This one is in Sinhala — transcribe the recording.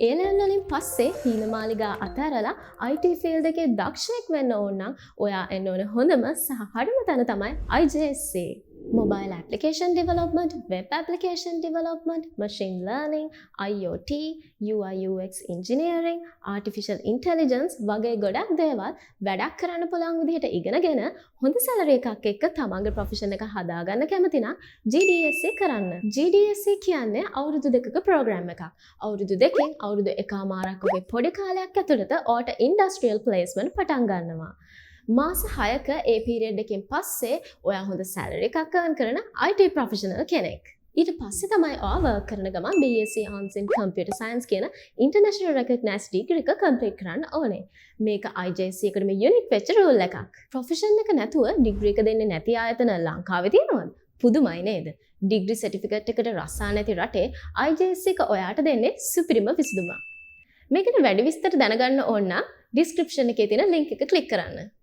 A-level වලින් පස්සේ හීනමාලිගා අතහැරලා IT ෆීල්ඩ් එකේ දක්ෂයෙක් වෙන්න ඕන නම් ඔයා එන්න ඕන හොඳම සහ හරිම තැන තමයි IJSC. Mobile application development, web application development, machine learning, IoT, UI UX engineering, artificial intelligence වගේ ගොඩක් දේවල් වැඩක් කරන්න පුළුවන් විදිහට ඉගෙනගෙන හොඳ සැලරි එකක් එක්ක තමන්ගේ ප්‍රොෆෙෂන් එක හදාගන්න කැමති නම් GDSC කරන්න. GDSC කියන්නේ අවුරුදු 2ක ප්‍රෝග්‍රෑම් එකක්. අවුරුදු 2කින් අවුරුදු 1.5ක් වගේ පොඩි කාලයක් ඇතුළත ඔයාට ඉන්ඩස්ට්‍රියල් ප්ලේස්මන්ට් පටන් ගන්නවා. මාස 6ක ඒ පීරියඩ් එකෙන් පස්සේ ඔයා හොඳ සැලරි එකක් earn කරන IT ප්‍රොෆෙෂනල් කෙනෙක්. ඊට පස්සේ තමයි ඔයා වර්ක් කරන ගමන් BSc Honors in Computer Science කියන international recognized degree එක complete කරන්න ඕනේ. මේක IJSC එකට මේ unique වෙච්ච rule එකක්. ප්‍රොෆෙෂන් එක නැතුව degree එක දෙන්නේ නැති ආයතන ලංකාවේ තියෙනවද? පුදුමයි නේද? degree certificate එකට රස්සා නැති රටේ IJSC එක ඔයාට දෙන්නේ සුපිරිම විසඳුමක්. මේකට වැඩි විස්තර දැනගන්න ඕන නම් description එකේ තියෙන link එක click කරන්න.